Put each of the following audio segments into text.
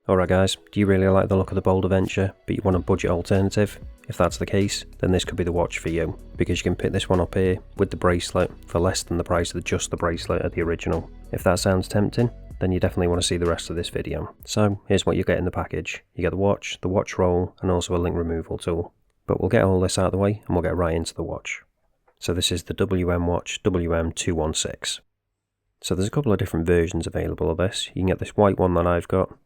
Alright guys, do you really like the look of the Boldr Venture, but you want a budget alternative? If that's the case, then this could be the watch for you, because you can pick this one up here with the bracelet for less than the price of just the bracelet at the original. If that sounds tempting, then you definitely want to see the rest of this video. So here's what you get in the package. You get the watch roll, and also a link removal tool. But we'll get all this out of the way and we'll get right into the watch. So this is the WM Watch WM216. So there's a couple of different versions available of this. You can get this white one that I've got.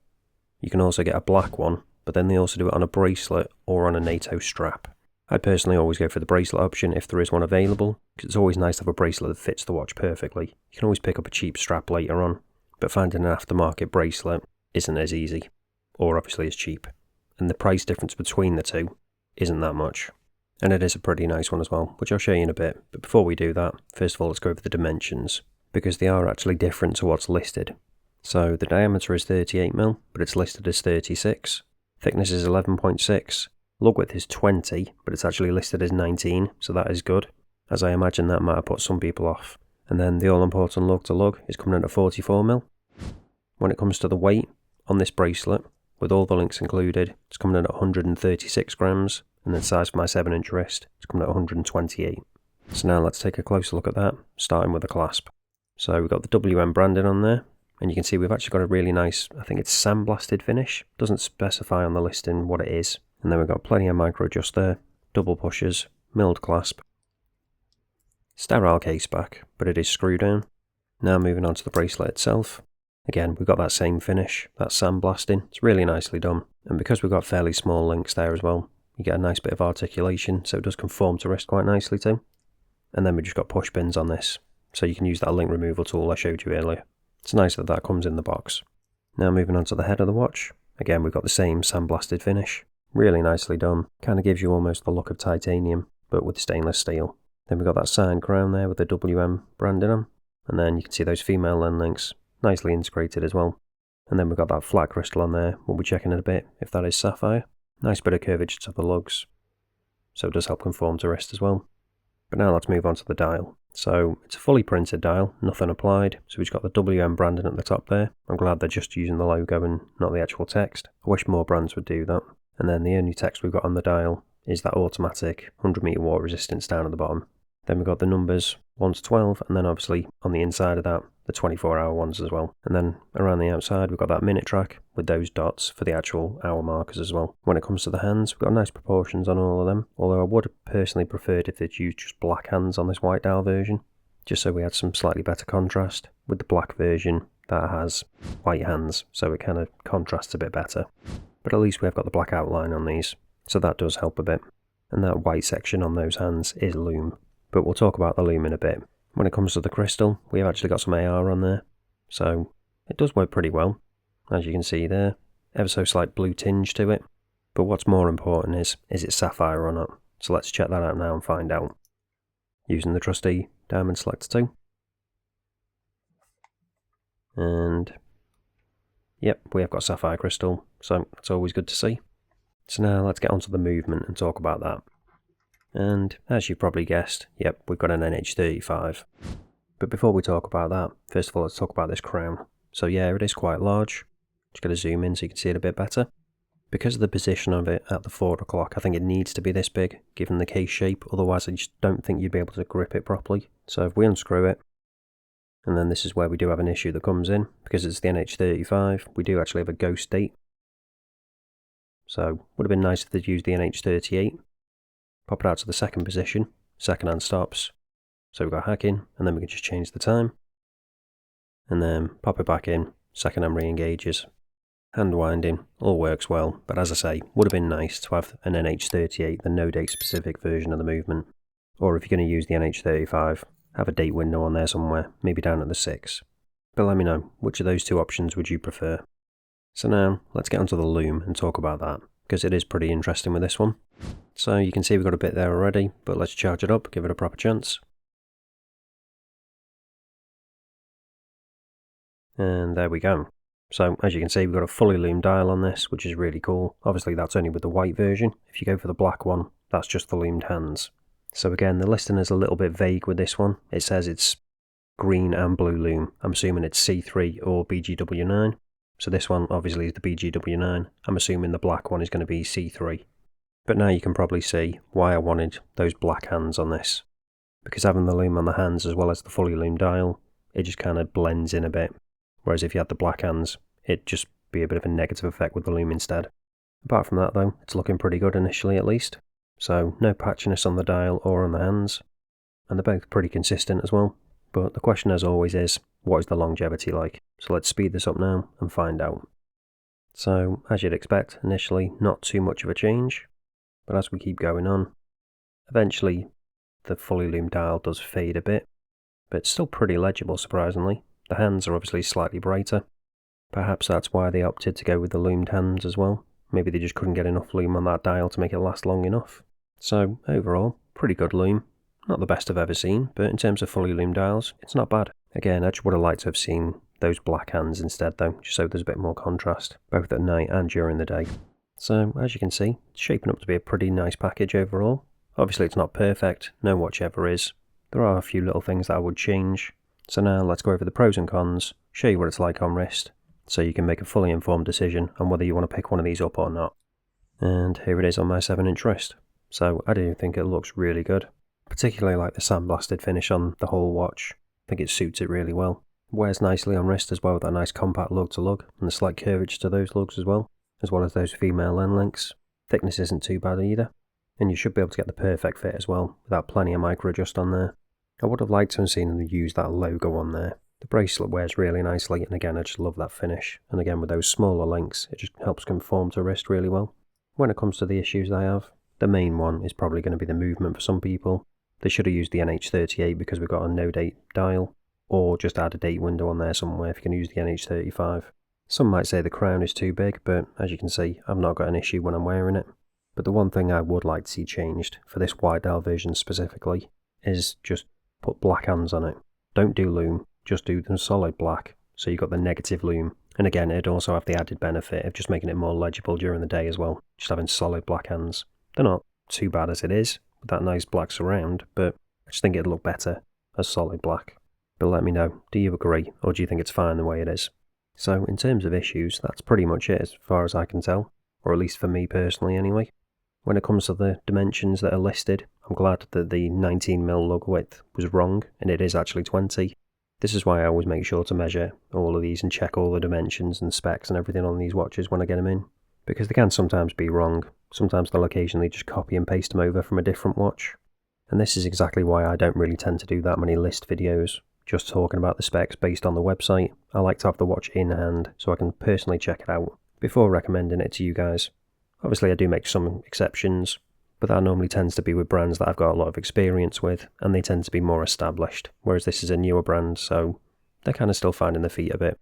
You can also get a black one, but then they also do it on a bracelet or on a NATO strap. I'd personally always go for the bracelet option if there is one available, because it's always nice to have a bracelet that fits the watch perfectly. You can always pick up a cheap strap later on, but finding an aftermarket bracelet isn't as easy, or obviously as cheap. And the price difference between the two isn't that much. And it is a pretty nice one as well, which I'll show you in a bit. But before we do that, first of all let's go over the dimensions, because they are actually different to what's listed. So the diameter is 38mm, but it's listed as 36. Thickness is 11.6. Lug width is 20, but it's actually listed as 19, so that is good, as I imagine that might have put some people off. And then the all-important lug to lug is coming in at 44mm. When it comes to the weight on this bracelet, with all the links included, it's coming in at 136 grams, and the size for my 7-inch wrist, it's coming at 128. So now let's take a closer look at that, starting with the clasp. So we've got the WM branding on there. And you can see we've actually got a really nice, I think it's sandblasted finish. Doesn't specify on the listing what it is. And then we've got plenty of micro adjust there, double pushers, milled clasp. Sterile case back, but it is screw down. Now moving on to the bracelet itself. Again, we've got that same finish, that sandblasting. It's really nicely done. And because we've got fairly small links there as well, you get a nice bit of articulation, so it does conform to wrist quite nicely too. And then we've just got push pins on this, so you can use that link removal tool I showed you earlier. It's nice that that comes in the box. Now moving on to the head of the watch. Again, we've got the same sandblasted finish. Really nicely done. Kind of gives you almost the look of titanium, but with stainless steel. Then we've got that signed crown there with the WM branding on. And then you can see those female end links. Nicely integrated as well. And then we've got that flat crystal on there. We'll be checking in a bit if that is sapphire. Nice bit of curvature to the lugs. So it does help conform to wrist as well. But now let's move on to the dial. So it's a fully printed dial, nothing applied. So we've got the WM branding at the top there. I'm glad they're just using the logo and not the actual text. I wish more brands would do that. And then the only text we've got on the dial is that automatic 100-meter water resistance down at the bottom. Then we've got the numbers 1 to 12, and then obviously on the inside of that, the 24-hour ones as well. And then around the outside, we've got that minute track with those dots for the actual hour markers as well. When it comes to the hands, we've got nice proportions on all of them, although I would have personally preferred if they'd used just black hands on this white dial version, just so we had some slightly better contrast. With the black version, that has white hands, so it kind of contrasts a bit better. But at least we have got the black outline on these, so that does help a bit. And that white section on those hands is Lume. But we'll talk about the Lume in a bit. When it comes to the crystal, we have actually got some AR on there, so it does work pretty well, as you can see there. Ever so slight blue tinge to it, but what's more important is it sapphire or not? So let's check that out now and find out. Using the trusty diamond selector tool. And yep, we have got sapphire crystal, so that's always good to see. So now let's get onto the movement and talk about that. And as you've probably guessed, yep, we've got an NH35. But before we talk about that, first of all let's talk about this crown. So yeah, it is quite large. Just going to zoom in so you can see it a bit better. Because of the position of it at the 4 o'clock, I think it needs to be this big, given the case shape, otherwise I just don't think you'd be able to grip it properly. So if we unscrew it, and then this is where we do have an issue that comes in, because it's the NH35, we do actually have a ghost date. So would have been nice if they'd used the NH38. Pop it out to the second position, second hand stops. So we've got hacking, and then we can just change the time. And then pop it back in, second hand re-engages. Hand winding, all works well, but as I say, would have been nice to have an NH38, the no date specific version of the movement. Or if you're going to use the NH35, have a date window on there somewhere, maybe down at the 6. But let me know, which of those two options would you prefer? So now, let's get onto the Lume and talk about that, because it is pretty interesting with this one. So you can see we've got a bit there already, but let's charge it up, give it a proper chance. And there we go. So as you can see, we've got a fully Lume dial on this, which is really cool. Obviously that's only with the white version. If you go for the black one, that's just the lumed hands. So again, the listing is a little bit vague with this one. It says it's green and blue lume. I'm assuming it's C3 or BGW9. So this one obviously is the BGW9. I'm assuming the black one is going to be C3. But now you can probably see why I wanted those black hands on this. Because having the lume on the hands as well as the fully lumed dial, it just kind of blends in a bit. Whereas if you had the black hands, it'd just be a bit of a negative effect with the lume instead. Apart from that though, it's looking pretty good initially at least. So no patchiness on the dial or on the hands. And they're both pretty consistent as well. But the question as always is, what is the longevity like? So let's speed this up now and find out. So as you'd expect, initially not too much of a change. But as we keep going on, eventually the fully lumed dial does fade a bit, but it's still pretty legible surprisingly. The hands are obviously slightly brighter. Perhaps that's why they opted to go with the lumed hands as well. Maybe they just couldn't get enough lume on that dial to make it last long enough. So overall, pretty good lume. Not the best I've ever seen, but in terms of fully lumed dials, it's not bad. Again, I just would have liked to have seen those black hands instead though, just so there's a bit more contrast, both at night and during the day. So, as you can see, it's shaping up to be a pretty nice package overall. Obviously it's not perfect, no watch ever is. There are a few little things that I would change. So now let's go over the pros and cons, show you what it's like on wrist, so you can make a fully informed decision on whether you want to pick one of these up or not. And here it is on my 7-inch wrist. So I do think it looks really good. Particularly like the sandblasted finish on the whole watch. I think it suits it really well. It wears nicely on wrist as well with that nice compact lug to lug, and the slight curvature to those lugs as well as those female end links. Thickness isn't too bad either, and you should be able to get the perfect fit as well, without plenty of micro adjust on there. I would have liked to have seen them use that logo on there. The bracelet wears really nicely, and again I just love that finish, and again with those smaller links it just helps conform to wrist really well. When it comes to the issues I have, the main one is probably going to be the movement for some people. They should have used the NH38 because we've got a no date dial, or just add a date window on there somewhere if you can use the NH35. Some might say the crown is too big, but as you can see, I've not got an issue when I'm wearing it. But the one thing I would like to see changed, for this white dial version specifically, is just put black hands on it. Don't do lume, just do them solid black, so you've got the negative lume. And again, it'd also have the added benefit of just making it more legible during the day as well, just having solid black hands. They're not too bad as it is, with that nice black surround, but I just think it'd look better as solid black. But let me know, do you agree, or do you think it's fine the way it is? So in terms of issues, that's pretty much it as far as I can tell, or at least for me personally anyway. When it comes to the dimensions that are listed, I'm glad that the 19mm lug width was wrong, and it is actually 20. This is why I always make sure to measure all of these and check all the dimensions and specs and everything on these watches when I get them in, because they can sometimes be wrong. Sometimes they'll occasionally just copy and paste them over from a different watch. And this is exactly why I don't really tend to do that many list videos, just talking about the specs based on the website. I like to have the watch in hand so I can personally check it out before recommending it to you guys. Obviously I do make some exceptions, but that normally tends to be with brands that I've got a lot of experience with, and they tend to be more established, whereas this is a newer brand, so they're kind of still finding their feet a bit.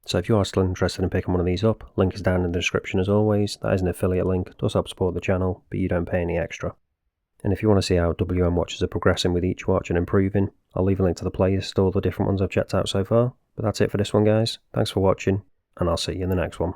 So if you are still interested in picking one of these up, link is down in the description as always. That is an affiliate link, it does help support the channel, but you don't pay any extra. And if you want to see how WM watches are progressing with each watch and improving, I'll leave a link to the playlist, all the different ones I've checked out so far. But that's it for this one guys, thanks for watching, and I'll see you in the next one.